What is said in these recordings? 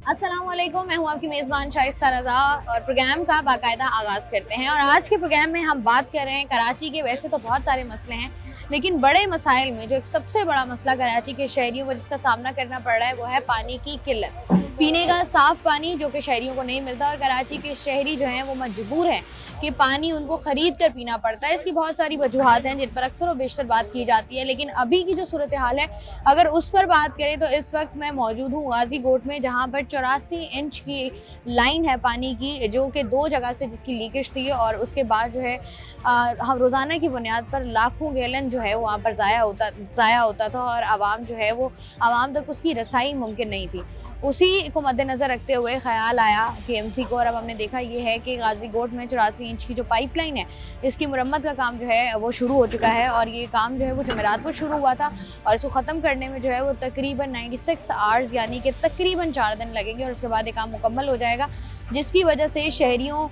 अस्सलाम वालेकुम, मैं हूं आपकी मेज़बान शाइस्ता रज़ा और प्रोग्राम का बाकायदा आगाज़ करते हैं। और आज के प्रोग्राम में हम बात कर रहे हैं कराची के। वैसे तो बहुत सारे मसले हैं, लेकिन बड़े मसाइल में जो एक सबसे बड़ा मसला कराची के शहरियों को जिसका सामना करना पड़ रहा है वो है पानी की किल्लत। पीने का साफ़ पानी जो कि शहरियों को नहीं मिलता और कराची के शहरी जो हैं वो मजबूर हैं कि पानी उनको ख़रीद कर पीना पड़ता है। इसकी बहुत सारी वजूहात हैं जिन पर अक्सर व बेशतर बात की जाती है, लेकिन अभी की जो सूरत हाल है अगर उस पर बात करें तो इस वक्त मैं मौजूद हूँ गाजी कोट में, जहाँ पर 84 इंच की लाइन है पानी की, जो कि 2 जगह से जिसकी लीकेज थी और उसके बाद जो है हम रोज़ाना की बुनियाद पर लाखों गैलन जो है वहाँ पर ज़ाया होता था और आवाम जो है वो आवाम तक उसकी रसाई मुमकिन नहीं थी। उसी को मद्देनज़र रखते हुए ख्याल आया KMC को, और अब हमने देखा ये है कि गाजी कोट में 84 इंच की जो पाइपलाइन है इसकी मुरम्मत का काम जो है वो शुरू हो चुका है। और ये काम जो है वो जुमेरात को शुरू हुआ था और इसको ख़त्म करने में जो है वो तकरीबन 96 आवर्स यानी कि तकरीबन 4 दिन लगेंगे और उसके बाद ये काम मुकम्मल हो जाएगा, जिसकी वजह से शहरियों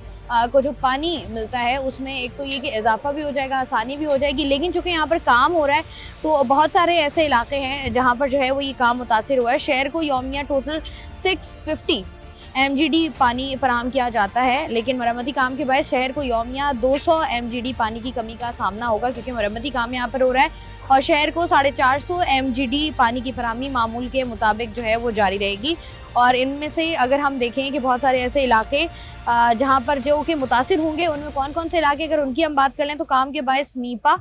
को जो पानी मिलता है उसमें एक तो ये कि इजाफा भी हो जाएगा, आसानी भी हो जाएगी। लेकिन चूँकि यहाँ पर काम हो रहा है तो बहुत सारे ऐसे इलाके हैं जहाँ पर जो है वो ये काम मुतासिर हुआ है। शहर को यौमिया टोटल 650 MGD पानी फराहम किया जाता है, लेकिन मरम्मती काम के बाद शहर को यौमिया 200 MGD पानी की कमी का सामना होगा, क्योंकि मरम्मती काम यहाँ पर हो रहा है और शहर को 450 MGD पानी की फराहमी मामूल के मुताबिक जो है वो जारी रहेगी। और इनमें से अगर हम देखें कि बहुत सारे ऐसे इलाके जहाँ पर जो कि मुतासिर होंगे, उनमें कौन कौन से इलाके अगर उनकी हम बात कर लें तो काम के बायस Nipa,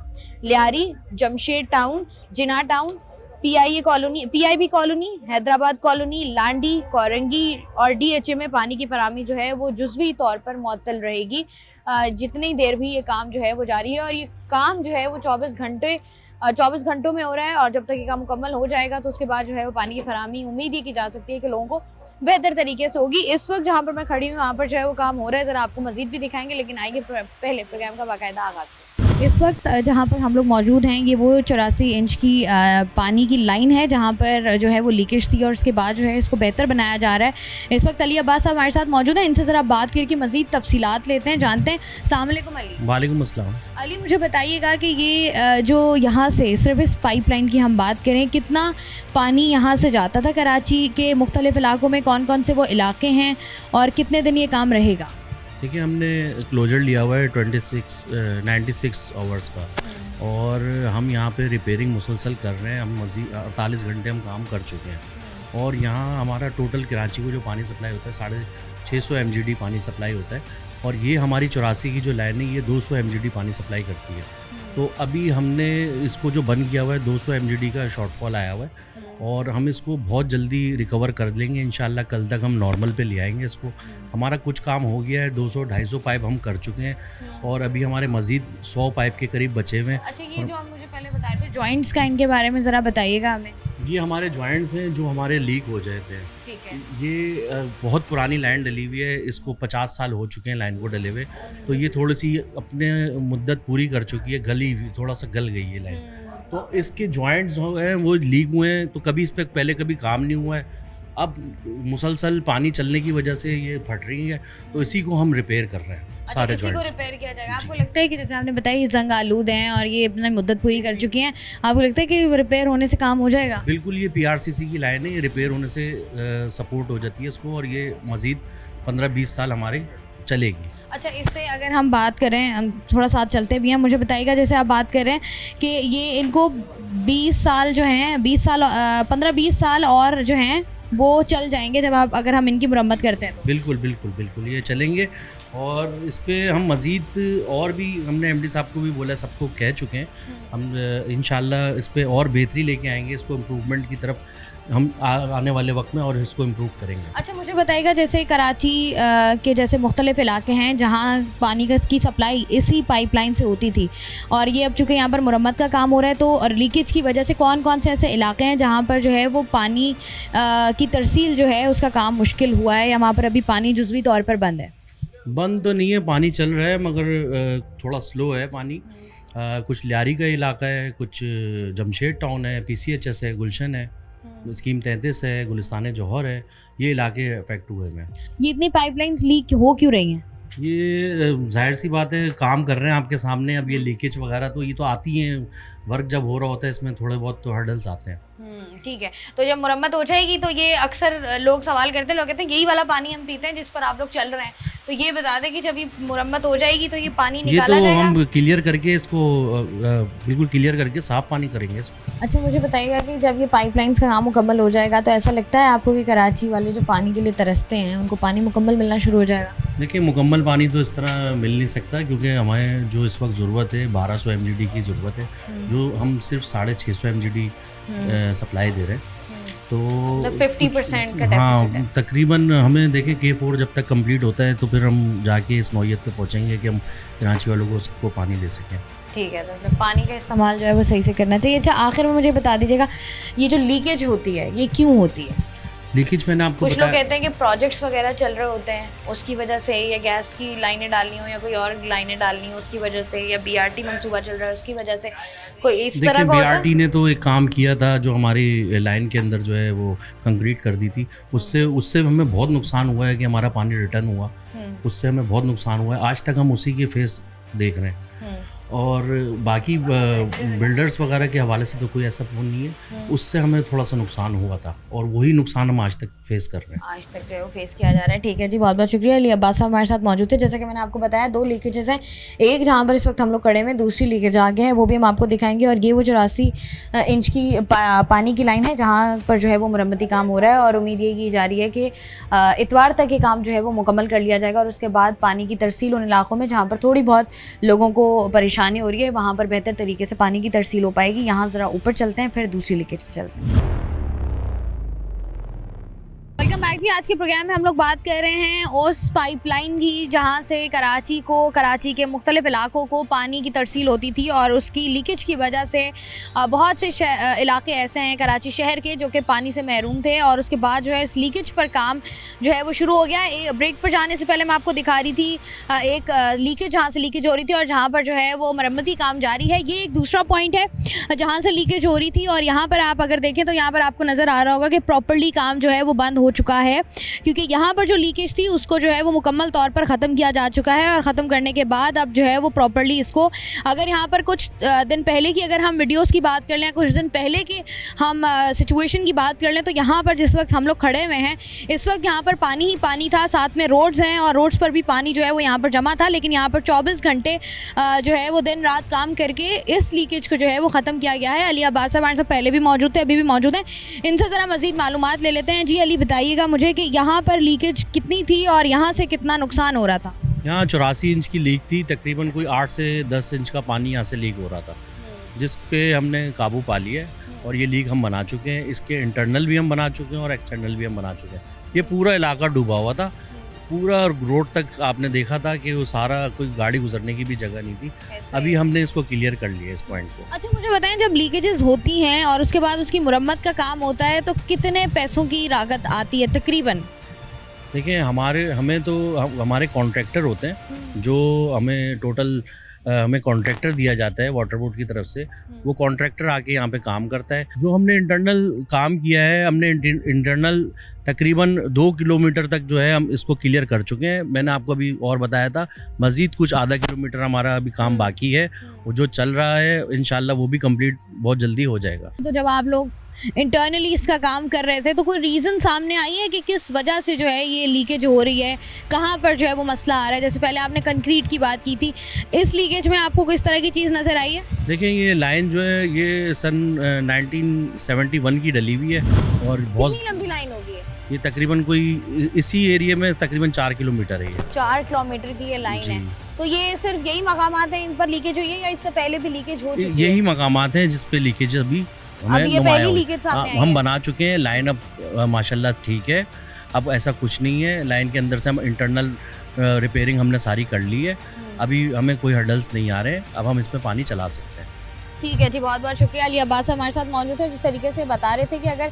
Lyari, Jamshed town, Jinnah town, PIB colony, Hyderabad colony, Landhi, Korangi और DHA में पानी की फराहमी जो है वो जुज़वी तौर पर मुअत्तल रहेगी जितनी देर भी ये काम जो है वो जारी है। और ये काम जो है वो 24 घंटों में हो रहा है और जब तक ये काम मुकम्मल हो जाएगा तो उसके बाद जो है वो पानी की फराहमी उम्मीद ये की जा सकती है कि लोगों को बेहतर तरीके से होगी। इस वक्त जहाँ पर मैं खड़ी हूँ वहाँ पर जो है वो काम हो रहा है, ज़रा आपको मज़ीद भी दिखाएंगे, लेकिन आइए पहले प्रोग्राम का बाकायदा आगाज़ करें। इस वक्त जहाँ पर हम लोग मौजूद हैं ये वो 84 इंच की पानी की लाइन है जहाँ पर जो है वो लीकेज थी और उसके बाद जो है इसको बेहतर बनाया जा रहा है। इस वक्त अली अब्बास साहब हमारे साथ मौजूद हैं, इनसे ज़रा बात करके मज़ीद तफसीलात लेते हैं, जानते हैं। अस्सलाम वालेकुम अली। वालेकुम अस्सलाम। अली, मुझे बताइएगा कि ये जो यहाँ से सिर्फ इस पाइपलाइन की हम बात करें, कितना पानी यहाँ से जाता था कराची के मुख्तलिफ इलाकों में, कौन कौन से वो इलाके हैं और कितने दिन ये काम रहेगा? देखिए, हमने क्लोजर लिया हुआ है 96 आवर्स का और हम यहाँ पे रिपेयरिंग मुसलसल कर रहे हैं। हम मज़ीद 48 घंटे हम काम कर चुके हैं और यहाँ हमारा टोटल कराची को जो पानी सप्लाई होता है 650 MGD पानी सप्लाई होता है और ये हमारी 84 की जो लाइन है ये 200 MGD पानी सप्लाई करती है। तो अभी हमने इसको जो बंद किया हुआ है 200 MGD का शॉर्टफॉल आया हुआ है और हम इसको बहुत जल्दी रिकवर कर लेंगे इंशाल्लाह। कल तक हम नॉर्मल पे ले आएंगे इसको। हमारा कुछ काम हो गया है, 200-250 पाइप हम कर चुके हैं और अभी हमारे मज़ीद 100 पाइप के करीब बचे हुए हैं। अच्छा, ये जो आप मुझे पहले बता रहे थे जॉइंट्स का, इनके बारे में ज़रा बताइएगा हमें। ये हमारे जॉइंट्स हैं जो हमारे लीक हो जाते हैं। ठीक है। ये बहुत पुरानी लाइन डली हुई है, इसको 50 साल हो चुके हैं लाइन को डले हुए, तो ये थोड़ी सी अपने मुद्दत पूरी कर चुकी है, गली थोड़ा सा गल गई है लाइन। तो इसके जॉइंट्स जो हैं वो लीक हुए हैं, तो कभी इस पर पहले कभी काम नहीं हुआ है। अब मुसलसल पानी चलने की वजह से ये फट रही है, तो इसी को हम रिपेयर कर रहे हैं। अच्छा, सारे इसी को जॉइंट्स रिपेयर किया जाएगा। आपको लगता है कि जैसे आपने बताया ये जंग आलूद हैं और ये अपनी मुद्दत पूरी कर चुकी हैं, आपको लगता है कि रिपेयर होने से काम हो जाएगा? बिल्कुल, ये PRCC की लाइन है, ये रिपेयर होने से सपोर्ट हो जाती है इसको और ये मज़ीद 15-20 साल हमारे चलेगी। अच्छा, इससे अगर हम बात करें, थोड़ा साथ चलते भी हैं, मुझे बताइएगा जैसे आप बात कर रहे हैं कि ये इनको 20 साल जो हैं 15-20 साल और जो हैं वो चल जाएंगे जब अगर हम इनकी मुरम्मत करते हैं तो? बिल्कुल बिल्कुल बिल्कुल ये चलेंगे और इस पर हम मज़ीद और भी हमने MD साहब को भी बोला, सबको कह चुके हैं। हम इंशाल्लाह इस पर और बेहतरी लेके आएंगे, इसको इम्प्रूवमेंट की तरफ हम आने वाले वक्त में और इसको इम्प्रूव करेंगे। अच्छा, मुझे बताइएगा जैसे कराची के जैसे मुख्तलिफ इलाके हैं जहाँ पानी की सप्लाई इसी पाइपलाइन से होती थी और ये अब चूँकि यहाँ पर मुरम्मत का काम हो रहा है, तो और लीकेज की वजह से कौन कौन से ऐसे इलाके हैं जहाँ पर जो है वो पानी की तरसील जो है उसका काम मुश्किल हुआ है या वहाँ पर अभी पानी जुज़वी तौर पर बंद है? बंद तो नहीं है, पानी चल रहा है मगर थोड़ा स्लो है पानी। कुछ लियारी का इलाका है, कुछ जमशेद टाउन है, PCHS है, गुलशन है, स्कीम 33 है, गुलिस्तान जौहर है, ये इलाके अफेक्ट हुए हैं। ये इतनी पाइपलाइंस लीक हो क्यों रही हैं? ये जाहिर सी बात है, काम कर रहे हैं आपके सामने। अब ये लीकेज वगैरह तो ये तो आती हैं, वर्क जब हो रहा होता है इसमें थोड़े बहुत तो हर्डल्स आते हैं। ठीक है। तो जब मुरम्मत हो जाएगी तो ये अक्सर लोग सवाल करते हैं, लोग कहते हैं यही वाला पानी हम पीते हैं जिस पर आप लोग चल रहे हैं, तो ये बता दें कि जब ये मुरम्मत हो जाएगी तो ये पानी निकाला ये तो जाएगा? हम क्लियर करके इसको बिल्कुल क्लियर करके साफ पानी करेंगे इसको। अच्छा, मुझे बताइएगा कि जब ये पाइपलाइंस का काम मुकम्मल हो जाएगा तो ऐसा लगता है आपको कि कराची वाले जो पानी के लिए तरसते हैं उनको पानी मुकम्मल मिलना शुरू हो जाएगा? देखिए, मुकम्मल पानी तो इस तरह मिल नहीं सकता, क्योंकि हमें जो इस वक्त ज़रूरत है 1200 MGD की ज़रूरत है, जो हम सिर्फ 650 MGD सप्लाई दे रहे हैं। तो 50% का हाँ, डेफिसिट है। तकरीबन हमें देखिए K4 जब तक कंप्लीट होता है तो फिर हम जाके इस नौयत पे पहुंचेंगे कि हम कराची वालों को सबको पानी दे सकें। ठीक है, तो पानी का इस्तेमाल जो है वो सही से करना चाहिए। अच्छा, आखिर में मुझे बता दीजिएगा, ये जो लीकेज होती है ये क्यों होती है? लीकेज मैंने आपको कुछ लोग बताया। कहते हैं कि प्रोजेक्ट्स वगैरह चल रहे होते हैं उसकी वजह से, या गैस की लाइनें डालनी हो या कोई और लाइनें डालनी हो उसकी वजह से, या BRT मंसूबा चल रहा है उसकी वजह से, कोई इस तरह देखिए, का होता है? BRT ने तो एक काम किया था जो हमारी लाइन के अंदर जो है वो कंक्रीट कर दी थी, उससे हमें बहुत नुकसान हुआ है कि हमारा पानी रिटर्न हुआ, उससे हमें बहुत नुकसान हुआ है। आज तक हम उसी के फेस देख रहे हैं, और बाकी बिल्डर्स वगैरह के हवाले से तो कोई ऐसा फोन नहीं है, उससे हमें थोड़ा सा नुकसान हुआ था और वही नुकसान हम आज तक फेस कर रहे हैं। आज तक जो है वो फेस किया जा रहा है। ठीक है जी, बहुत बहुत शुक्रिया। अली अब्बास साहब हमारे साथ मौजूद थे। जैसा कि मैंने आपको बताया, 2 लीकेजेस हैं, एक जहाँ पर इस वक्त हम लोग खड़े हैं, दूसरी लीकेज आगे है, वो भी हम आपको दिखाएंगे। और ये वो 84 इंच की पानी की लाइन है जहाँ पर जो है वो मुरम्मती काम हो रहा है, और उम्मीद ये की जा रही है कि इतवार तक ये काम जो है वो मुकम्मल कर लिया जाएगा, और उसके बाद पानी की तरसील उन इलाकों में जहाँ पर थोड़ी बहुत लोगों को परेशानी हो रही है वहाँ पर बेहतर तरीके से पानी की तरसील हो पाएगी। यहाँ ज़रा ऊपर चलते हैं, फिर दूसरी लीकेज पे चलते हैं। वेलकम बैक जी। आज के प्रोग्राम में हम लोग बात कर रहे हैं उस पाइपलाइन की जहां से कराची के मुख्तलिफ इलाकों को पानी की तरसील होती थी, और उसकी लीकेज की वजह से बहुत से इलाके ऐसे हैं कराची शहर के जो कि पानी से महरूम थे, और उसके बाद जो है इस लीकेज पर काम जो है वो शुरू हो गया। ब्रेक पर जाने से पहले मैं आपको दिखा रही थी एक लीकेज जहाँ से लीकेज हो रही थी और जहाँ पर जो है वो मरम्मती काम जारी है। ये एक दूसरा पॉइंट है जहाँ से लीकेज हो रही थी, और यहाँ पर आप अगर देखें तो यहाँ पर आपको नज़र आ रहा होगा कि प्रॉपर्ली काम जो है वो बंद हो चुका है, क्योंकि यहाँ पर जो लीकेज थी उसको जो है वो मुकम्मल तौर पर ख़त्म किया जा चुका है, और ख़त्म करने के बाद अब जो है वो प्रॉपर्ली इसको, अगर यहाँ पर कुछ दिन पहले की अगर हम वीडियोस की बात कर लें, कुछ दिन पहले की हम सिचुएशन की बात कर लें, तो यहाँ पर जिस वक्त हम लोग खड़े हुए हैं इस वक्त यहाँ पर पानी ही पानी था, साथ में रोड्स हैं और रोड्स पर भी पानी जो है वो यहाँ पर जमा था। लेकिन यहाँ पर 24 घंटे जो है वो दिन रात काम करके इस लीकेज को जो है वो ख़त्म किया गया है। अली अब्बास साहब हमारे साथ पहले भी मौजूद थे, अभी भी मौजूद हैं, इनसे ज़रा मज़ीद मालूमात ले लेते हैं। जी अली, बताइएगा मुझे कि यहाँ पर लीकेज कितनी थी और यहाँ से कितना नुकसान हो रहा था? यहाँ 84 इंच की लीक थी, तकरीबन कोई 8 से 10 इंच का पानी यहाँ से लीक हो रहा था, जिस पे हमने काबू पा लिया है, और ये लीक हम बना चुके हैं। इसके इंटरनल भी हम बना चुके हैं और एक्सटर्नल भी हम बना चुके हैं। ये पूरा इलाका डूबा हुआ था, पूरा रोड तक आपने देखा था कि वो सारा, कोई गाड़ी गुजरने की भी जगह नहीं थी। अभी हमने इसको क्लियर कर लिया इस पॉइंट को। अच्छा, मुझे बताएं, जब लीकेजेस होती हैं और उसके बाद उसकी मुरम्मत का काम होता है तो कितने पैसों की लागत आती है तकरीबन? देखिए, हमारे कॉन्ट्रैक्टर होते हैं जो हमें टोटल हमें कॉन्ट्रैक्टर दिया जाता है वाटर बोर्ड की तरफ से। वो कॉन्ट्रैक्टर आके यहाँ पे काम करता है। जो हमने इंटरनल काम किया है, हमने इंटरनल तकरीबन 2 किलोमीटर तक जो है हम इसको क्लियर कर चुके हैं। मैंने आपको अभी और बताया था, मज़ीद कुछ आधा किलोमीटर हमारा अभी काम बाकी है, वो जो चल रहा है इंशाल्लाह वो भी कंप्लीट बहुत जल्दी हो जाएगा। तो जब आप लोग इंटरनली इसका काम कर रहे थे तो कोई रीज़न सामने आई है कि किस वजह से जो है ये लीकेज हो रही है, कहाँ पर जो है वो मसला आ रहा है? जैसे पहले आपने कंक्रीट की बात की थी, इस लीकेज में आपको किस तरह की चीज़ नज़र आई है? देखिए, ये लाइन जो है ये सन 1971 की डली हुई है, और बहुत लंबी लाइन होगी ये तकरीबन कोई इसी एरिया में तकरीबन 4 किलोमीटर है। ये 4 किलोमीटर की ये लाइन है। तो ये सिर्फ यही मकामात हैं इन पर लीकेज हुई है, या इससे पहले भी लीकेज हो चुकी है? यही मकामात हैं जिस पे लीकेज अभी ये पहली लीकेज सामने आई है। हम बना चुके हैं लाइन, अब माशाल्लाह ठीक है, अब ऐसा कुछ नहीं है। लाइन के अंदर से हम इंटरनल रिपेयरिंग हमने सारी कर ली है, अभी हमें कोई हर्डल्स नहीं आ रहे, अब हम इसमें पानी चला सकते हैं। ठीक है जी, बहुत बहुत शुक्रिया। अली अब्बास हमारे साथ मौजूद है, जिस तरीके से बता रहे थे कि अगर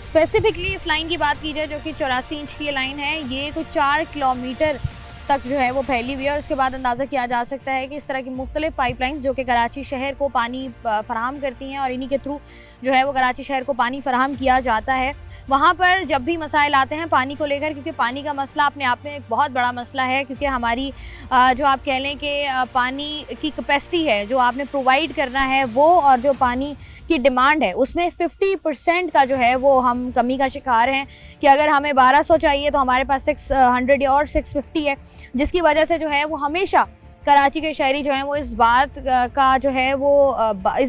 स्पेसिफिकली इस लाइन की बात की जाए जो कि 84 इंच की लाइन है, ये कुछ 4 किलोमीटर तक जो है वो फैली हुई है और उसके बाद अंदाज़ा किया जा सकता है कि इस तरह की मुख्तलिफ पाइपलाइंस जो कि कराची शहर को पानी फराहम करती हैं और इन्हीं के थ्रू जो है वो कराची शहर को पानी फराहम किया जाता है। वहाँ पर जब भी मसाइल आते हैं पानी को लेकर, क्योंकि पानी का मसला अपने आप में एक बहुत बड़ा मसला है, क्योंकि हमारी जो आप कह लें कि पानी की कैपेसिटी है जो आपने प्रोवाइड करना है वो, और जो पानी की डिमांड है उसमें 50% का जो है वो हम कमी का शिकार हैं कि अगर हमें 1200 चाहिए तो हमारे पास 600 और 650 है, जिसकी वजह से जो है वो हमेशा कराची के शहरी जो हैं वो इस बात का जो है वो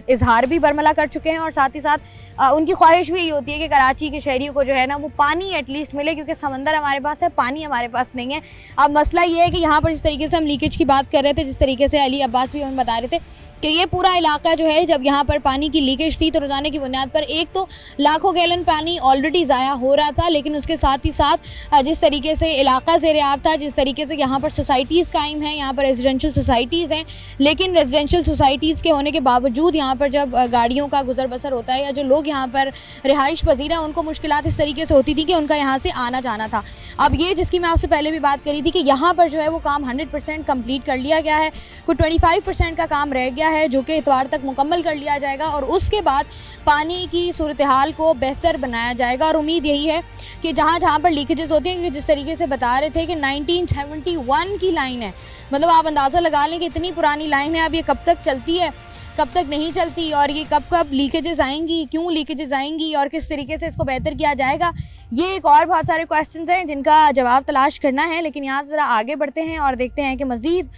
इजहार भी बरमला कर चुके हैं और साथ ही साथ उनकी ख्वाहिश भी यही होती है कि कराची के शहरियों को जो है ना वो पानी एटलीस्ट मिले, क्योंकि समंदर हमारे पास है, पानी हमारे पास नहीं है। अब मसला ये है कि यहाँ पर जिस तरीके से हम लीकेज की बात कर रहे थे, जिस तरीके से अली अब्बास भी हमें बता रहे थे कि ये पूरा इलाका जो है जब यहाँ पर पानी की लीकेज थी तो रोज़ाना की बुनियाद पर एक तो लाखों गैलन पानी ऑलरेडी ज़ाया हो रहा था, लेकिन उसके साथ ही साथ जिस तरीके से इलाका ज़ेर-ए-आब था, जिस तरीके से यहाँ पर सोसाइटीज़ कायम हैं, यहाँ पर रेजिडेंशियल सोसाइटीज़ हैं, लेकिन रेजिडेंशियल सोसाइटीज़ के होने के बावजूद यहाँ पर जब गाड़ियों का गुजर बसर होता है या जो लोग यहाँ पर रिहाइश पजीर हैं उनको मुश्किलात इस तरीके से होती थी कि उनका यहाँ से आना जाना था। अब ये जिसकी मैं आपसे पहले भी बात करी थी कि यहाँ पर जो है वो काम 100% कम्प्लीट कर लिया गया है, कोई 25% का काम रह गया है जो कि इतवार तक मुकम्मल कर लिया जाएगा और उसके बाद पानी की सूरत हाल को बेहतर बनाया जाएगा। और उम्मीद यही है कि जहाँ जहाँ पर लीकेजेस होती हैं, क्योंकि जिस तरीके से बता रहे थे कि 1971 की लाइन है, मतलब आप अंदाज़ा लगा लें कि इतनी पुरानी लाइन है, अब ये कब तक चलती है, कब तक नहीं चलती, और ये कब कब लीकेजेस आएंगी, क्यों लीकेजेस आएंगी और किस तरीके से इसको बेहतर किया जाएगा, ये एक और बहुत सारे क्वेश्चंस हैं जिनका जवाब तलाश करना है। लेकिन यहाँ ज़रा आगे बढ़ते हैं और देखते हैं कि मज़ीद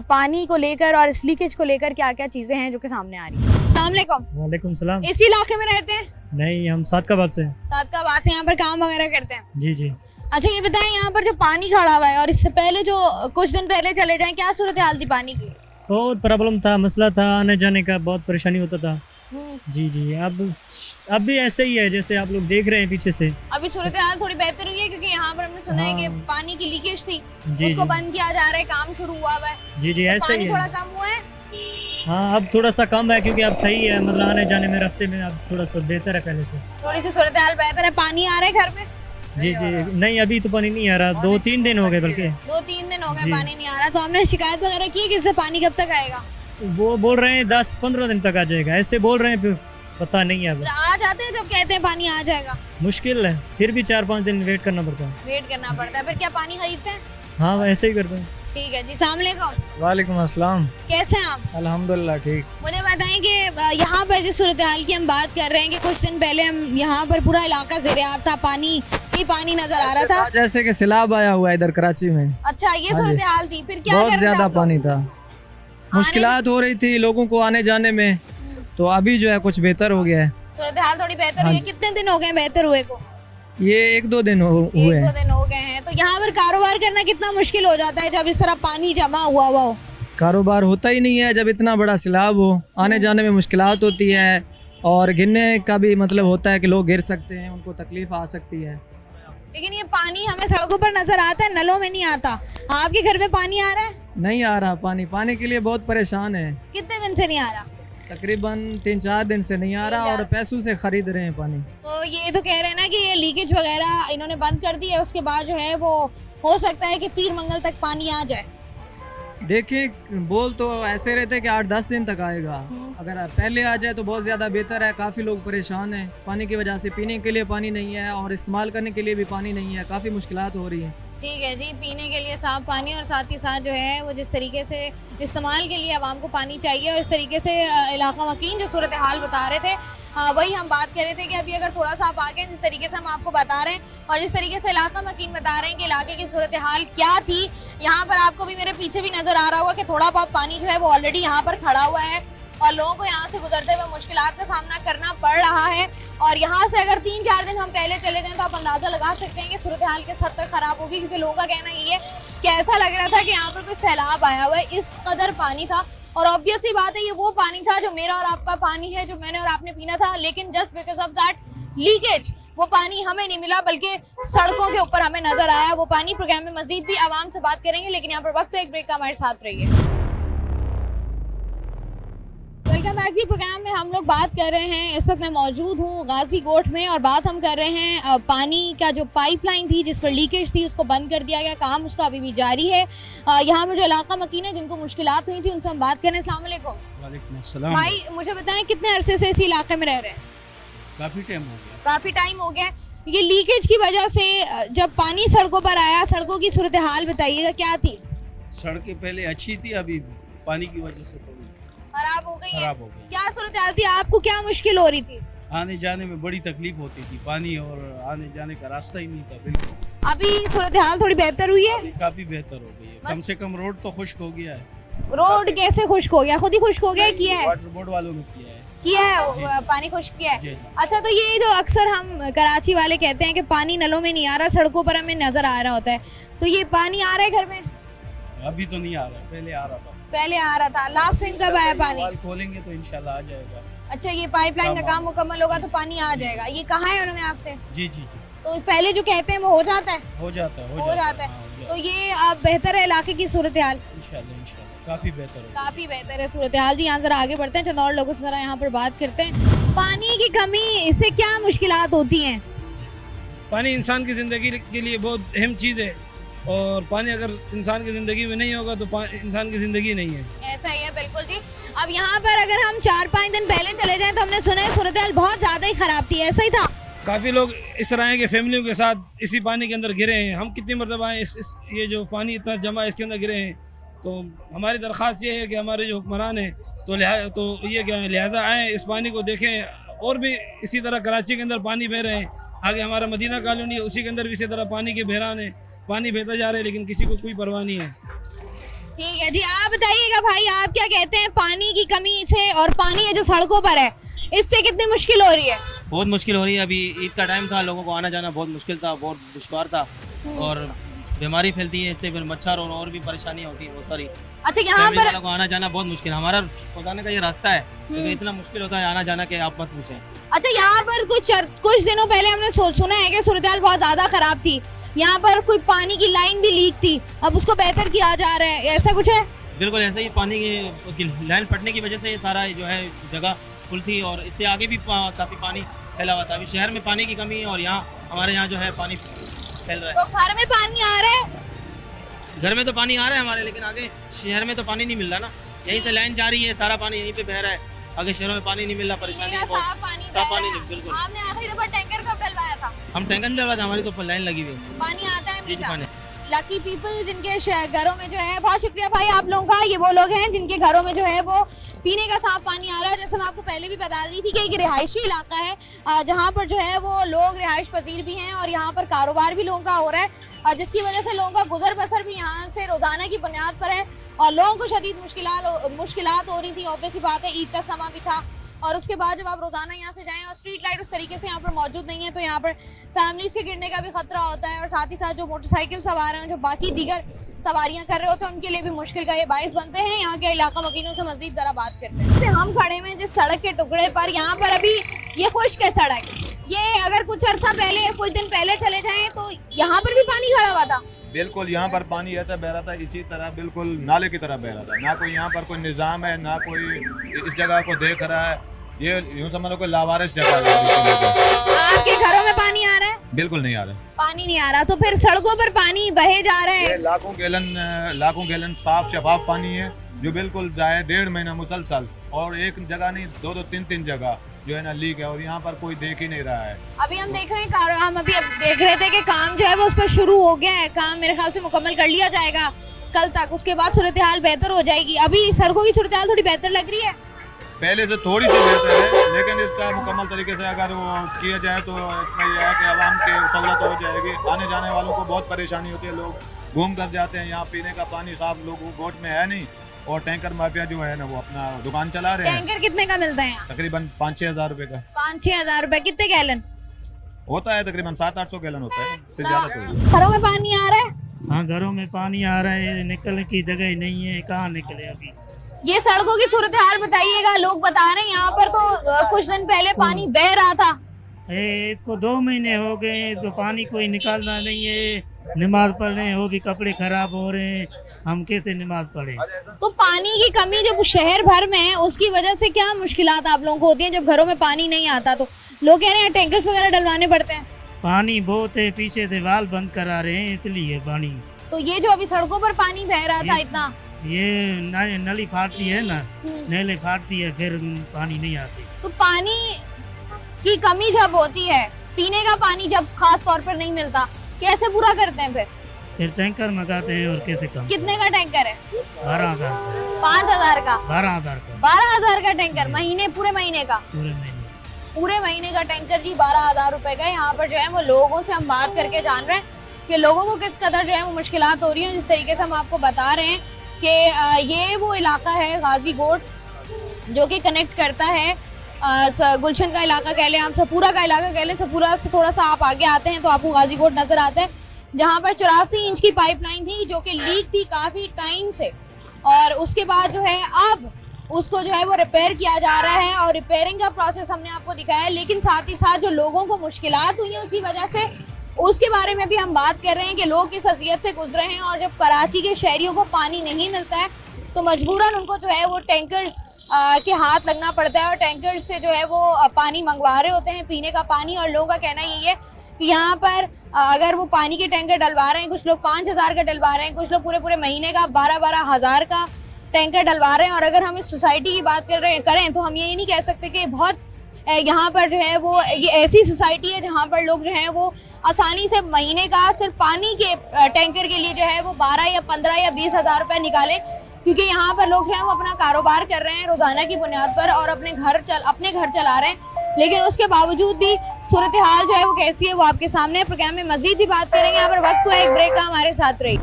पानी को लेकर और इस लीकेज को लेकर क्या क्या चीज़ें हैं जो कि सामने आ रही हैं। अस्सलाम वालेकुम। वालेकुम सलाम। इसी इलाके में रहते हैं? नहीं, हम सादकाबाद से। सादकाबाद से यहाँ पर काम वगैरह करते हैं? जी जी। अच्छा ये बताएं, यहाँ पर जो पानी खड़ा हुआ है और इससे पहले जो कुछ दिन पहले चले जाएं, क्या सूरत हाल थी पानी की? बहुत प्रॉब्लम था, मसला था, आने जाने का बहुत परेशानी होता था। जी जी। अब भी ऐसे ही है जैसे आप लोग देख रहे हैं पीछे से। अभी सूरत हाल थोड़ी बेहतर हुई है क्योंकि यहाँ पर हमने सुना है कि पानी की लीकेज थी, जी उसको बंद किया जा रहा है, काम शुरू हुआ है। जी जी, ऐसे ही है। थोड़ा कम हुआ है? हाँ, अब थोड़ा सा कम है क्योंकि अब सही है, मतलब आने जाने में रास्ते में अब थोड़ा सा बेहतर है पहले से, थोड़ी सी सूरत हाल बेहतर है। पानी आ रहा है घर में? जी जी। नहीं, अभी तो पानी नहीं आ रहा, 2-3 दिन हो गए, बल्कि 2-3 दिन हो गए पानी नहीं आ रहा। तो हमने शिकायत वगैरह की कि इससे पानी कब तक आएगा? वो बोल रहे हैं 10-15 दिन तक आ जाएगा, ऐसे बोल रहे हैं, पता नहीं है। अब आ जाते हैं जब कहते हैं पानी आ जाएगा, मुश्किल है, फिर भी 4-5 दिन वेट करना पड़ता है। वेट करना पड़ता है। फिर क्या पानी खरीदते हैं? हाँ, ऐसे ही करते हैं। ठीक है जी, अस्सलाम वालेकुम। वालेकुम अस्सलाम। कैसे हैं आप? अल्हम्दुलिल्लाह ठीक। मुझे बताएं कि यहाँ पर जिस सूरत हाल की हम बात कर रहे हैं कि कुछ दिन पहले हम यहाँ पर पूरा इलाका ज़ेर-ए-आब था, पानी ही पानी नजर आ रहा था, जैसे कि सैलाब आया हुआ है इधर कराची में। अच्छा, ये सूरत हाल थी। फिर क्या बहुत ज्यादा पानी था, मुश्किलात हो रही थी लोगों को आने जाने में, तो अभी जो है कुछ बेहतर हो गया है, सूरत हाल थोड़ी बेहतर हुई है। कितने दिन हो गए बेहतर हुए को? ये 1-2 दिन हुए हैं। 1-2 दिन हो गए हैं। तो यहाँ पर कारोबार करना कितना मुश्किल हो जाता है जब इस तरह पानी जमा हुआ हो? कारोबार होता ही नहीं है जब इतना बड़ा सैलाब हो, आने जाने में मुश्किलात होती है और गिरने का भी मतलब होता है कि लोग गिर सकते हैं, उनको तकलीफ आ सकती है। लेकिन ये पानी हमें सड़कों पर नजर आता है, नलों में नहीं आता। आपके घर में पानी आ रहा है? नहीं आ रहा पानी, पानी के लिए बहुत परेशान है। कितने दिन से नहीं आ रहा? तकरीबन 3-4 दिन से नहीं आ रहा और पैसों से खरीद रहे हैं पानी। तो ये तो कह रहे हैं ना कि ये लीकेज वगैरह इन्होंने बंद कर दी है, उसके बाद जो है वो हो सकता है कि पीर मंगल तक पानी आ जाए। देखिए, बोल तो ऐसे रहते कि 8-10 दिन तक आएगा, अगर पहले आ जाए तो बहुत ज़्यादा बेहतर है। काफ़ी लोग परेशान हैं पानी की वजह से, पीने के लिए पानी नहीं है और इस्तेमाल करने के लिए भी पानी नहीं है, काफ़ी मुश्किलात हो रही हैं। ठीक है जी, पीने के लिए साफ पानी और साथ ही साथ जो है वो जिस तरीके से इस्तेमाल के लिए आवाम को पानी चाहिए और इस तरीके से इलाका वकील जो सूरत हाल बता रहे थे, वही हम बात कर रहे थे कि अभी अगर थोड़ा सा आप आगे जिस तरीके से हम आपको बता रहे हैं और जिस तरीके से इलाका वकील बता रहे हैं कि इलाके की सूरत हाल क्या थी, यहाँ पर आपको भी मेरे पीछे भी नजर आ रहा होगा कि थोड़ा बहुत पानी जो है वो ऑलरेडी यहाँ पर खड़ा हुआ है और लोगों को यहाँ से गुजरते हुए मुश्किलात का सामना करना पड़ रहा है। और यहाँ से अगर 3-4 दिन हम पहले चले जाएं तो आप अंदाजा लगा सकते हैं कि सूरत हाल किस हद तक खराब होगी, क्योंकि लोगों का कहना ये है कि ऐसा लग रहा था कि यहाँ पर कोई सैलाब आया हुआ है, इस कदर पानी था। और ऑब्वियस सी बात है, ये वो पानी था जो मेरा और आपका पानी है, जो मैंने और आपने पीना था, लेकिन just because of that leakage वो पानी हमें नहीं मिला, बल्कि सड़कों के ऊपर हमें नजर आया वो पानी। प्रोग्राम में मजीद भी आवाम से बात करेंगे, लेकिन यहाँ पर वक्त तो एक ब्रेक का, हमारे साथ रहिए। वेलकम बैक जी। प्रोग्राम में हम लोग बात कर रहे हैं, इस वक्त मैं मौजूद हूँ गाजी कोट में और बात हम कर रहे हैं पानी का जो पाइपलाइन थी जिस पर लीकेज थी उसको बंद कर दिया गया, काम उसका अभी भी जारी है। यहाँ पर जो इलाका मकीन है जिनको मुश्किलात हुई थी उनसे हम बात करें। अस्सलाम वालेकुम। वालेकुम अस्सलाम। भाई मुझे बताएं कितने अरसे से इस इलाके में रह रहे हैं? काफ़ी टाइम हो गया। काफ़ी टाइम हो गया। ये लीकेज की वजह से जब पानी सड़कों पर आया, सड़कों की सूरत हाल बताइएगा क्या थी? सड़कें पहले अच्छी थी, अभी पानी की वजह से थोड़ी खराब हो गई है। खराब हो गई। क्या सूरत हाल थी? आपको क्या मुश्किल हो रही थी? आने जाने में बड़ी तकलीफ होती थी, पानी और आने जाने का रास्ता ही नहीं था बिल्कुल। अभी सूरत हाल थोड़ी बेहतर हुई है? अभी काफी बेहतर हो गई है, कम से कम रोड तो खुश्क हो गया है। रोड कैसे खुश्क हो गया? खुद ही खुश्क हो गया? किया है? वाटर बोर्ड वालों ने किया है। पानी खुश्क किया है। जी। अच्छा, तो ये जो अक्सर हम कराची वाले कहते हैं कि पानी नलों में नहीं आ रहा, सड़कों पर हमें नजर आ रहा होता है, तो ये पानी आ रहा है घर में? अभी तो नहीं आ रहा, पहले आ रहा था। पहले आ रहा था। लास्ट टाइम कब आया पानी? वाल खोलेंगे तो इंशाल्लाह आ जाएगा। अच्छा, ये पाइपलाइन का काम मुकम्मल होगा तो पानी आ जाएगा। ये कहा है उन्होंने आपसे? जी जी जी, तो पहले जो कहते हैं वो हो जाता है? हो जाता है हो जाता है। हाँ, हो जाता तो ये अब बेहतर है इलाके की सूरत हाल? इंशाल्लाह काफी बेहतर होगा। काफी बेहतर है सूरत हाल। जी यहाँ जरा आगे बढ़ते हैं, चंद और लोगों से जरा यहाँ पर बात करते हैं। पानी की कमी से क्या मुश्किलात होती हैं? पानी इंसान की ज़िंदगी के लिए बहुत अहम चीज़ है और पानी अगर इंसान की ज़िंदगी में नहीं होगा तो इंसान की ज़िंदगी नहीं है। ऐसा ही है, बिल्कुल जी। अब यहाँ पर अगर हम 4-5 दिन पहले चले जाएं तो हमने सुना है सूरत हाल बहुत ज़्यादा ही ख़राब थी, ऐसा ही था? काफ़ी लोग इस तरह है कि फैमिलियों के साथ इसी पानी के अंदर गिरे हैं। हम कितनी मरतबा आए इस ये जो पानी इतना जमा है इसके अंदर गिरे हैं। तो हमारी दरख्वास्त ये है कि हमारे जो हुक्मरान हैं तो ये क्या लिहाजा आएँ, इस पानी को देखें। और भी इसी तरह कराची के अंदर पानी बह रहे हैं, आगे हमारा मदीना कॉलोनी है उसी के अंदर भी इसी तरह पानी के बहरान है, पानी बहता जा रहा है लेकिन किसी को कोई परवाह नहीं है। ठीक है जी, आप बताइएगा भाई, आप क्या कहते हैं पानी की कमी से और पानी है जो सड़कों पर है इससे कितनी मुश्किल हो रही है? बहुत मुश्किल हो रही है। अभी ईद का टाइम था, लोगों को आना जाना बहुत मुश्किल था, बहुत दुश्वार था और बीमारी फैलती है इससे, फिर मच्छर और भी परेशानियां होती हैं बहुत सारी। अच्छा, यहाँ पर लोगों को आना जाना बहुत मुश्किल। हमारा रोजाना का ये रास्ता है लेकिन इतना मुश्किल होता है आना जाना के आप मत पूछें। अच्छा, यहाँ पर कुछ दिनों पहले हमने सुना है कि सूरत हाल बहुत ज्यादा खराब थी, यहाँ पर कोई पानी की लाइन भी लीक थी, अब उसको बेहतर किया जा रहा है, ऐसा कुछ है? बिल्कुल ऐसा ही, पानी की लाइन फटने की वजह से ये सारा जो है जगह फुल थी और इससे आगे भी काफी पानी फैला हुआ था। अभी शहर में पानी की कमी है और यहाँ हमारे यहाँ जो है पानी फैल रहा है। तो घर में पानी आ रहा है? घर में तो पानी आ रहा है हमारे, लेकिन आगे शहर में तो पानी नहीं मिल रहा ना। यहीं से लाइन जा रही है, सारा पानी यहीं पे बह रहा है, आगे शहरों में पानी नहीं मिल रहा, परेशानी है बहुत। साफ पानी नहीं, बिल्कुल। आपने आखिरी दफा टैंकर कब डलवाया था? हम टैंकर नहीं डलवाते, हमारी तो लाइन लगी हुई है, पानी आता है जी पानी। लकी पीपल जिनके घरों में जो है, बहुत शुक्रिया भाई आप लोगों का, ये वो लोग हैं जिनके घरों में जो है वो पीने का साफ पानी आ रहा है। जैसे मैं आपको पहले भी बता रही थी कि एक रिहायशी इलाका है जहाँ पर जो है वो लोग रिहाइश पजीर भी हैं और यहाँ पर कारोबार भी लोगों का हो रहा है, जिसकी वजह से लोगों का गुजर बसर भी यहाँ से रोजाना की बुनियाद पर है और लोगों को शदीद मुश्किलात हो रही थी। ऑब्वियसली बात है, ईद का समा भी था और उसके बाद जब आप रोजाना यहाँ से जाएं और स्ट्रीट लाइट उस तरीके से यहाँ पर मौजूद नहीं है तो यहाँ पर फैमिलीज के गिरने का भी खतरा होता है और साथ ही साथ जो मोटरसाइकिल सवार हैं, जो बाकी दीगर सवारियां कर रहे होते हैं, उनके लिए भी मुश्किल का ये बाइस बनते हैं। यहाँ के इलाका मकीनों से मजीद जरा बात करते हैं। हम खड़े हैं जिस सड़क के टुकड़े पर, यहाँ पर अभी ये खुश्क है सड़क, ये अगर कुछ अर्सा पहले कुछ दिन पहले चले जाएं तो यहाँ पर भी पानी खड़ा हुआ था। बिल्कुल, यहाँ पर पानी ऐसा बह रहा था, इसी तरह बिल्कुल नाले की तरह बह रहा था। ना कोई यहाँ पर कोई निज़ाम है, ना कोई इस जगह को देख रहा है, ये यूँ समझ लो कोई लावारिस जगह है। आपके घरों में पानी आ रहा है? बिल्कुल नहीं आ रहा, पानी नहीं आ रहा, तो फिर सड़कों पर पानी बहे जा रहा है। लाखों गैलन साफ शफाफ पानी है जो बिल्कुल जाए 1.5 महीना मुसलसल, और एक जगह नहीं 2-2 3-3 जगह जो है ना लीक है और यहाँ पर कोई देख ही नहीं रहा है। अभी हम देख रहे हैं, हम अभी देख रहे थे कि काम जो है वो उस पर शुरू हो गया है, काम मेरे ख्याल से मुकम्मल कर लिया जाएगा कल तक, उसके बाद सूरत हाल बेहतर हो जाएगी। अभी सड़कों की सूरत हाल थोड़ी बेहतर लग रही है, पहले से थोड़ी सी बेहतर है, लेकिन इसका मुकम्मल तरीके से अगर वो किया जाए तो इसमें यह है कि आवाम की सहूलत हो जाएगी। आने जाने वालों को बहुत परेशानी होती है, लोग घूम कर जाते हैं, यहाँ पीने का पानी साफ लोगों गोट में है नहीं और टैंकर माफिया जो है ना वो अपना दुकान चला रहे हैं। टैंकर कितने का मिलता है यहाँ? तकरीबन 5-6 हज़ार रुपए का। 5-6 हज़ार रुपए, कितने गैलन होता है? तकरीबन 700-800 गैलन होता है, इससे ज्यादा कोई। घरों में पानी आ रहा है? हाँ, घरों में पानी आ रहा है, निकलने की जगह नहीं है, कहाँ निकले अभी। ये सड़कों की सूरत हाल बताइएगा, लोग बता रहे हैं यहाँ पर तो कुछ दिन पहले पानी बह रहा था, इसको 2 महीने हो गए हैं, इसको पानी कोई निकालना नहीं है। नमाज पढ़ रहे हैं वो भी कपड़े खराब हो रहे हैं, हम कैसे नमाज पढ़े। तो पानी की कमी जब शहर भर में है उसकी वजह से क्या मुश्किलात आप लोगों को होती हैं जब घरों में पानी नहीं आता? तो लोग कह रहे हैं टैंकर्स वगैरह डलवाने पड़ते हैं। पानी बहुत है, पीछे से वाल बंद करा रहे हैं इसलिए पानी। तो ये जो अभी सड़कों पर पानी बह रहा था इतना, ये नली फाटती है ना, नली फाटती है फिर पानी नहीं आती। तो पानी की कमी जब होती है, पीने का पानी जब खास तौर पर नहीं मिलता, कैसे पूरा करते हैं फिर टैंकर मंगाते हैं और कैसे कम। कितने का टैंकर है? 12,000 5,000 का। 12,000 का 12,000 का टैंकर महीने, पूरे महीने का? पूरे महीने का टैंकर जी 12,000 रुपए का। यहाँ पर जो है वो लोगों से हम बात करके जान रहे हैं कि लोगों को किस कदर जो है वो मुश्किलात हो रही है। जिस तरीके से हम आपको बता रहे हैं कि ये वो इलाका है गाजीकोट जो कि कनेक्ट करता है गुलशन का इलाका कह लें, आप सफूरा का इलाका कह लें। सफूरा से थोड़ा सा आप आगे आते हैं तो आपको गाजीकोट नजर आता है, जहाँ पर 84 इंच की पाइपलाइन थी जो कि लीक थी काफी टाइम से, और उसके बाद जो है अब उसको जो है वो रिपेयर किया जा रहा है और रिपेयरिंग का प्रोसेस हमने आपको दिखाया है। लेकिन साथ ही साथ जो लोगों को मुश्किलात हुई है उसकी वजह से, उसके बारे में भी हम बात कर रहे हैं कि लोग किस अज़ियत से गुजरे हैं। और जब कराची के शहरियों को पानी नहीं मिलता है तो मजबूरन उनको जो है वो टैंकर्स के हाथ लगना पड़ता है और टैंकर्स से जो है वो पानी मंगवा रहे होते हैं, पीने का पानी। और लोगों का कहना यही है कि यहाँ पर अगर वो पानी के टैंकर डलवा रहे हैं, कुछ लोग 5,000 का डलवा रहे हैं, कुछ लोग पूरे पूरे महीने का 12,000 का टैंकर डलवा रहे हैं। और अगर हम इस सोसाइटी की बात करें तो हम ये नहीं कह सकते कि बहुत यहाँ पर जो है वो ये ऐसी सोसाइटी है जहाँ पर लोग जो हैं वो आसानी से महीने का सिर्फ पानी के टैंकर के लिए जो है वो 12 या 15 या 20,000 रुपये निकालें, क्योंकि यहाँ पर लोग जो हैं वो अपना कारोबार कर रहे हैं रोजाना की बुनियाद पर और अपने घर चला रहे हैं। लेकिन उसके बावजूद भी सूरत हाल जो है वो कैसी है वो आपके सामने। प्रोग्राम में मजीद भी बात करेंगे। यहाँ पर वक्त तो है एक ब्रेक का, हमारे साथ रही।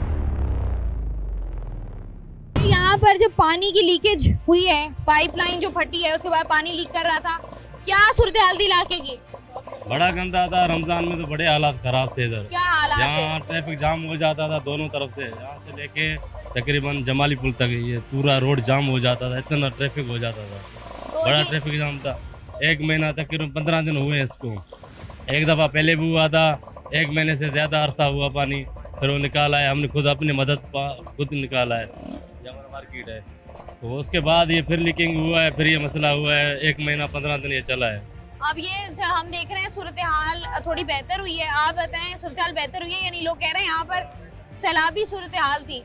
यहाँ पर जो पानी की लीकेज हुई है, पाइपलाइन जो फटी है, उसके बाद पानी लीक कर रहा था, क्या सूरत हाल थी इलाके की? बड़ा गंदा था। रमजान में तो बड़े हालात खराब थे इधर। क्या हालात थे? यहाँ ट्रैफिक जाम हो जाता था दोनों तरफ से, यहाँ से लेके तकरीबन जमाली पुल तक ये पूरा रोड जाम हो जाता था, इतना ट्रैफिक हो जाता था। तो बड़ा ट्रैफिक जाम था। 1 महीना तकरीबन 15 दिन हुए हैं इसको। एक दफ़ा पहले भी हुआ था, 1 महीने से ज़्यादा अरसा हुआ पानी, फिर वो निकाला है हमने खुद अपनी मदद खुद निकाला है। हमारा मार्केट है तो उसके बाद ये फिर लीकिंग हुआ है, फिर ये मसला हुआ है। 1 महीना 15 दिन ये चला है। अब ये जो हम देख रहे हैं सूरत हाल थोड़ी बेहतर हुई है, आप बताएं सूरत हाल बेहतर हुई है? यानी लोग कह रहे हैं यहाँ पर सैलाबी सूरत हाल थी।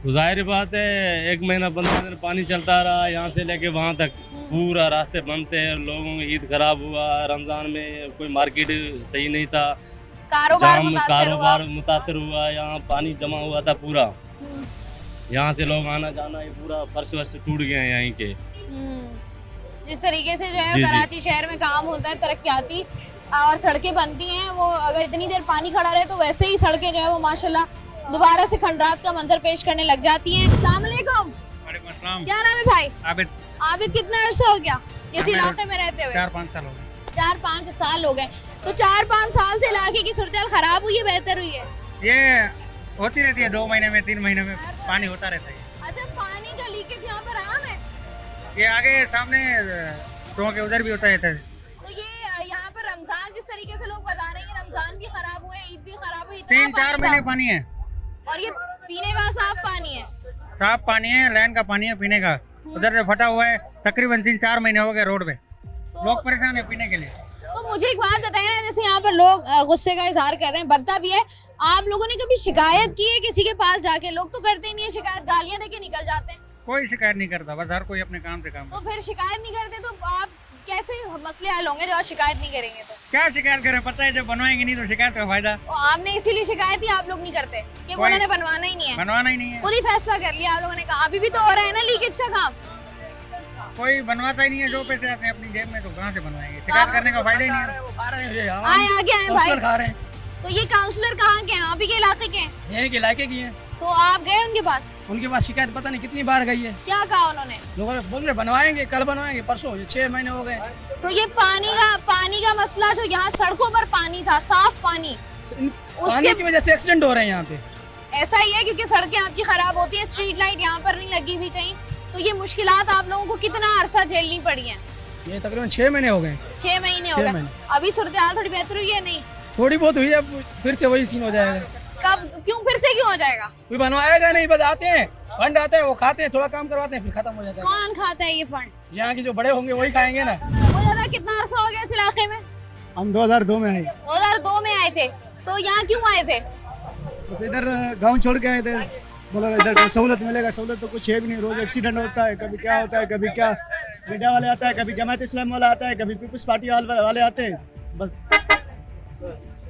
तो जाहिर बात है 1 महीना 15 दिन पानी चलता रहा, यहाँ से लेके वहाँ तक पूरा रास्ते बंद थे। लोगों की ईद खराब हुआ, रमजान में कोई मार्केट सही नहीं था, कारोबार मुतासर हुआ। यहाँ पानी जमा हुआ था पूरा, यहाँ से लोग आना जाना ये पूरा फर्श वर्श टूट गए हैं यहाँ के। जिस तरीके से जो है कराची शहर में काम होता है तरक्याती और सड़कें बनती हैं, वो अगर इतनी देर पानी खड़ा रहे तो वैसे ही सड़कें जो है वो माशाल्लाह दोबारा से खंडरात का मंजर पेश करने लग जाती हैं। अस्सलाम वालेकुम। क्या नाम है भाई? आबिद। आबिद, कितना अरसा हो गया इस इलाके में रहते हुए? 4-5 साल हो गए। 4-5 साल हो गए। तो 4-5 साल से इलाके की सूरत हाल खराब हुई है, बेहतर हुई है? ये होती रहती है, 2 महीने में 3 महीने में पानी होता रहता है। अच्छा, पानी का लीकेज यहाँ पर आम है? ये आगे सामने तो के उधर भी होता रहता है। तो ये यहाँ पर रमजान जिस तरीके से लोग बता रहे हैं, रमजान भी खराब हुए, ईद भी खराब हुई, 3-4 महीने पानी है। और ये पीने का साफ पानी है? साफ पानी है, लाइन का पानी है पीने का। उधर से फटा हुआ है, तकरीबन 3-4 महीने हो गए रोड पे। लोग परेशान है पीने के लिए। तो मुझे एक बात बताइए ना, जैसे यहाँ पर लोग गुस्से का इजहार कर रहे हैं, बनता भी है, आप लोगों ने कभी शिकायत की है किसी के पास जाके? लोग तो करते ही नहीं है शिकायत, गालियां देके निकल जाते हैं। कोई शिकायत नहीं करता, बस हर कोई अपने काम से काम। तो फिर शिकायत नहीं करते तो आप कैसे मसले हल होंगे जब आप शिकायत नहीं करेंगे? तो क्या शिकायत करें, पता है जब बनवाएंगे नहीं तो शिकायत का फायदा। आपने इसीलिए शिकायत ही आप लोग नहीं करते कि उन्होंने बनवाना ही नहीं है? बनवाना ही नहीं है, खुद ही फैसला कर लिया आप लोगों ने कहा। अभी भी तो हो रहा है ना लीकेज का काम। कोई बनवाता ही नहीं है, जो पैसे आते हैं अपनी जेब में तो कहाँ से बनवाएंगे? शिकायत करने का फायदा ही नहीं है। आगे आए भाई। खा रहे हैं। तो ये काउंसलर कहाँ के हैं? आप ही के इलाके के हैं? यहीं के इलाके की हैं। तो आप गए उनके पास? उनके पास शिकायत पता नहीं कितनी बार गई है। क्या कहा उन्होंने? लोगों ने बोल रहे बनवाएंगे, कल बनवाएंगे, परसों, 6 महीने हो गए। तो ये पानी का मसला जो यहाँ सड़कों पर पानी था, साफ पानी, पानी की वजह से एक्सीडेंट हो रहे हैं यहाँ पे। ऐसा ही है क्योंकि सड़कें आपकी खराब होती है, स्ट्रीट लाइट यहाँ पर नहीं लगी हुई कहीं, तो ये मुश्किलात आप लोगों को कितना अरसा झेलनी पड़ी है? ये तकरीबन 6 महीने हो गए। 6 महीने हो गए। अभी सूरत हाल थोड़ी बेहतर हुई है नहीं? थोड़ी बहुत हुई, अब फिर से वही सीन हो जाएगा। कब, क्यों फिर से क्यों हो जाएगा? कोई बनवाएगा नहीं, बस आते हैं, फंड आते हैं, वो खाते हैं, थोड़ा काम करवाते हैं, फिर खत्म हो जाता है। कौन खाता है ये फंड? यहाँ के जो बड़े होंगे वही खाएंगे ना। वो कितना अर्सा हो गया इस इलाके में? हम 2002 में आए। 2002 में आए थे, तो यहाँ क्यों आए थे? बस इधर गांव छोड़ के आए थे, बोला इधर सहूलत मिलेगा। सहूलत तो कुछ है भी नहीं, रोज एक्सीडेंट होता है, कभी क्या होता है, कभी क्या मीडिया वाले आता है, कभी जमात इस्लाम वाला आता है, कभी पीपल्स पार्टी वाले आते हैं, बस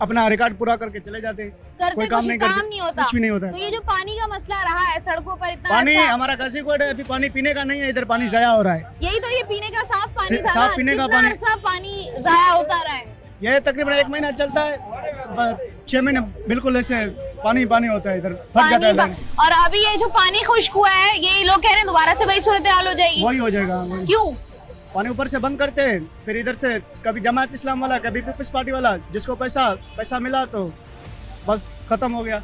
अपना रिकॉर्ड पूरा करके चले जाते हैं। कोई काम नहीं करते, कुछ भी नहीं होता तो ये जो पानी का मसला रहा है सड़कों पर इतना पानी हमारा कासीकोट है, अभी पानी पीने का नहीं है, इधर पानी जाया हो रहा है। यही तो, ये पीने का साफ पानी था, साफ पीने का पानी, साफ पानी जाया होता रहा है। ये तकरीबन 1 महीना चलता है, 6 महीने बिल्कुल ऐसे पानी पानी होता है, इधर फट जाता है। और अभी ये जो पानी खुश्क हुआ है, ये लोग कह रहे हैं दोबारा से वही सूरत हाल हो जाएगी। वही हो जाएगा। क्यों? पानी ऊपर से बंद करते हैं, फिर इधर से कभी जमात इस्लाम वाला, कभी पीपल्स पार्टी वाला, जिसको पैसा मिला तो बस खत्म हो गया।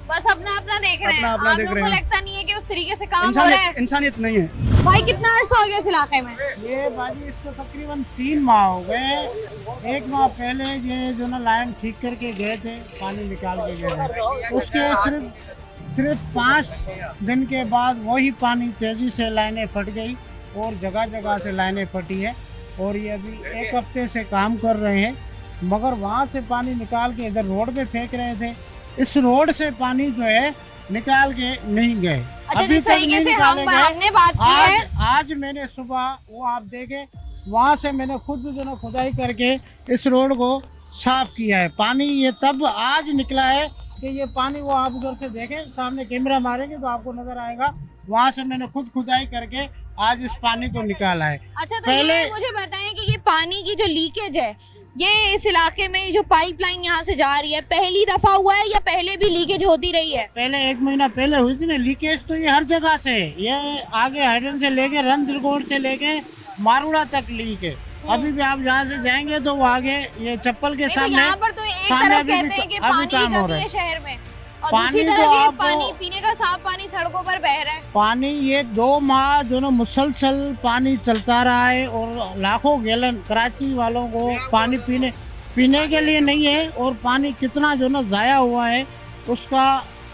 बस अपना अपना देख रहे हैं। अपना आप देख लोगों रहे को हैं। लगता नहीं है कि उस तरीके से काम हो रहा है? इंसानियत नहीं है। भाई कितना अर्सा हो गया इस इलाके में? ये बाजी इसको तकरीबन 3 माह हो गए। 1 माह पहले ये जो ना लाइन ठीक करके गए थे, पानी निकाल के गए थे, उसके सिर्फ 5 दिन के बाद वही पानी तेजी से लाइनें फट गई और जगह जगह से लाइनें फटी है। और ये अभी 1 हफ्ते से काम कर रहे हैं, मगर वहाँ से पानी निकाल के इधर रोड पे फेंक रहे थे। इस रोड से पानी जो है निकाल के नहीं गए, अभी तक नहीं निकाले गए। आज मैंने सुबह वो आप देखे, वहाँ से मैंने खुद जो ना खुदाई करके इस रोड को साफ किया है। पानी ये तब आज निकला है कि ये पानी, वो आप उधर से देखें, सामने कैमरा मारेंगे तो आपको नजर आएगा, वहाँ से मैंने खुद खुदाई करके आज इस पानी को निकाला है। अच्छा, तो ये मुझे बताएं कि ये पानी की जो लीकेज है, ये इस इलाके में जो पाइपलाइन यहाँ से जा रही है, पहली दफा हुआ है या पहले भी लीकेज होती रही है? पहले 1 महीना पहले हुई थी ना लीकेज, तो ये हर जगह से, ये आगे हाइडन से लेके रंध्रगोड से लेके मारुड़ा तक लीक है। अभी भी आप जहाँ से जाएंगे तो वो आगे ये चप्पल के सामने, यहाँ पर तो एक तरफ कहते हैं कि पानी की कमी है शहर में, और दूसरी तरफ ये पानी, पीने का साफ पानी सड़कों पर बह रहा है। पानी ये 2 माह जो ना मुसलसल पानी चलता रहा है और लाखों गैलन कराची वालों को पानी पीने के लिए नहीं है, और पानी कितना जो ना जाया हुआ है उसका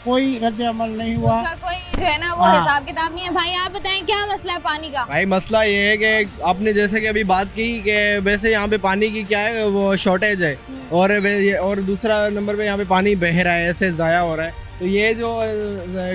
कोई रद्द अमल नहीं हुआ, उसका कोई जो है ना वो हिसाब किताब नहीं है। भाई आप बताएं क्या मसला है पानी का? भाई मसला ये है कि आपने जैसे कि अभी बात की कि वैसे यहाँ पे पानी की क्या है, वो शॉर्टेज है, और दूसरा नंबर पे यहाँ पे पानी बह रहा है, ऐसे ज़ाया हो रहा है। तो ये जो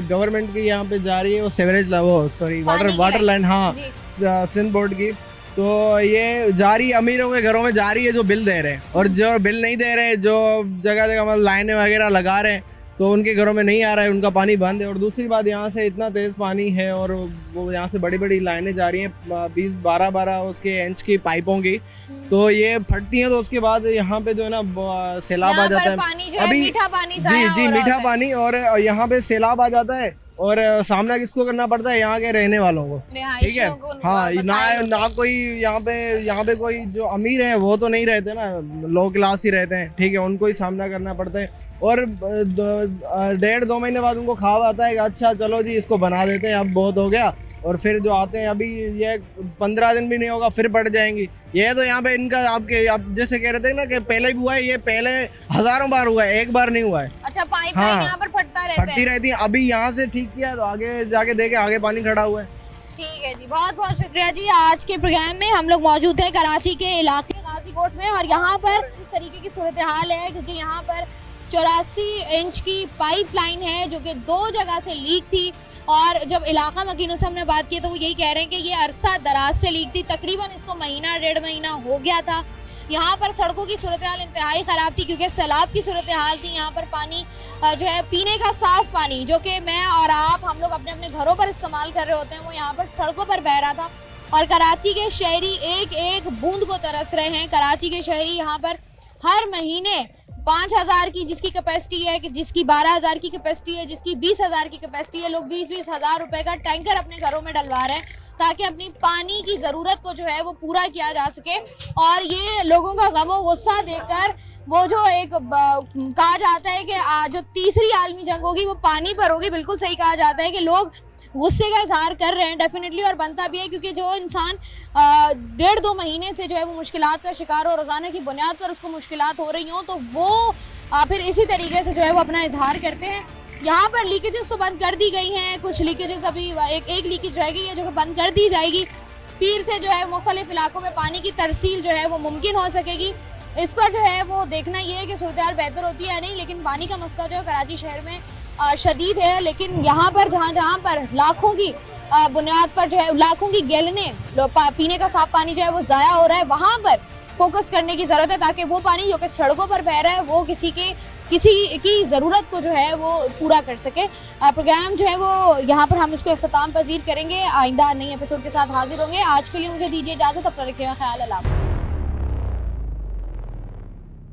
गवर्नमेंट की यहाँ पे जा रही है वो सेवरेज वाटर लाइन, हाँ, सिंध बोर्ड की, तो ये जा रही है अमीरों के घरों में जा रही है जो बिल दे रहे हैं, और जो बिल नहीं दे रहे, जो जगह जगह मतलब लाइनें वगैरह लगा रहे हैं, तो उनके घरों में नहीं आ रहा है, उनका पानी बंद है। और दूसरी बात, यहाँ से इतना तेज़ पानी है और वो यहाँ से बड़ी बड़ी लाइनें जा रही हैं 20-12 उसके इंच की पाइपों की, तो ये फटती हैं, तो उसके बाद यहाँ पे जो है ना सैलाब आ जाता है। अभी मीठा पानी, जी मीठा पानी, और यहाँ पे सैलाब आ जाता है, और सामना किसको करना पड़ता है? यहाँ के रहने वालों को, ठीक है। हाँ, ना कोई यहाँ पे कोई जो अमीर है वो तो नहीं रहते ना, लो क्लास ही रहते हैं, ठीक है, उनको ही सामना करना पड़ता है। और 1.5-2 महीने बाद उनको ख्वाब आता है कि अच्छा चलो जी इसको बना देते हैं, अब बहुत हो गया, और फिर जो आते हैं अभी ये 15 दिन भी नहीं होगा फिर बढ़ जाएंगी। ये तो यहाँ पे इनका आप जैसे कह रहे थे ना कि पहले भी हुआ है, ये पहले हजारों बार हुआ है, एक बार नहीं हुआ है। अच्छा, पाइपलाइन यहाँ पर फटती रहती है। अभी यहाँ से ठीक किया तो आगे जाके देखे आगे पानी खड़ा हुआ है। ठीक है जी, बहुत बहुत शुक्रिया जी। आज के प्रोग्राम में हम लोग मौजूद हैं कराची के इलाके गाजीकोट में, और यहाँ पर इस तरीके की सूरत हाल है क्योंकि यहाँ पर 84 इंच की पाइपलाइन है जो कि 2 जगह से लीक थी। और जब इलाका मकीनों से हमने बात की तो वो यही कह रहे हैं कि ये अरसा दराज से लीक थी, तकरीबन इसको 1-1.5 महीना हो गया था। यहाँ पर सड़कों की सूरत हाल इंतहाई ख़राब थी क्योंकि सैलाब की सूरत हाल थी। यहाँ पर पानी जो है पीने का साफ पानी जो कि मैं और आप हम लोग अपने अपने घरों पर इस्तेमाल कर रहे होते हैं, वो यहाँ पर सड़कों पर बह रहा था। और कराची के शहरी एक एक बूंद को तरस रहे हैं। कराची के शहरी यहाँ पर हर महीने 5,000 की जिसकी कैपेसिटी है, कि जिसकी 12,000 की कैपेसिटी है, जिसकी 20,000 की कैपेसिटी है, लोग 20-20 हज़ार रुपए का टैंकर अपने घरों में डलवा रहे हैं ताकि अपनी पानी की ज़रूरत को जो है वो पूरा किया जा सके। और ये लोगों का गमो गुस्सा देखकर वो जो एक कहा जाता है कि जो तीसरी आलमी जंग होगी वो पानी पर होगी, बिल्कुल सही कहा जाता है कि लोग गुस्से का इजहार कर रहे हैं डेफिनेटली, और बनता भी है क्योंकि जो इंसान 1.5-2 महीने से जो है वो मुश्किलात का शिकार हो, रोज़ाना की बुनियाद पर उसको मुश्किलात हो रही हों, तो वो फिर इसी तरीके से जो है वो अपना इजहार करते हैं। यहाँ पर लीकेजेस तो बंद कर दी गई हैं, कुछ लीकेजेस अभी एक लीकेज रह गई है जो कि बंद कर दी जाएगी। पीर से जो है मुख्तलिफ इलाकों में पानी की तरसील जो है वो मुमकिन हो सकेगी। इस पर जो है वो देखना ये है कि सूरत बेहतर होती है या नहीं, लेकिन पानी का मसला जो है कराची शहर में शदीद है। लेकिन यहाँ पर जहाँ पर लाखों की बुनियाद पर जो है लाखों की गैलने पीने का साफ पानी जो है वो ज़ाया हो रहा है, वहाँ पर फोकस करने की ज़रूरत है ताकि वो पानी जो कि सड़कों पर बह रहा है वो किसी की ज़रूरत को जो है वो पूरा कर सके। प्रोग्राम जो है वो यहाँ पर हम इसको इख्तिताम पजीर करेंगे। आइंदा नई एपिसोड के साथ हाजिर होंगे। आज के लिए मुझे दीजिए इजाज़त, अपना रखिएगा ख्याल। अल्लाह।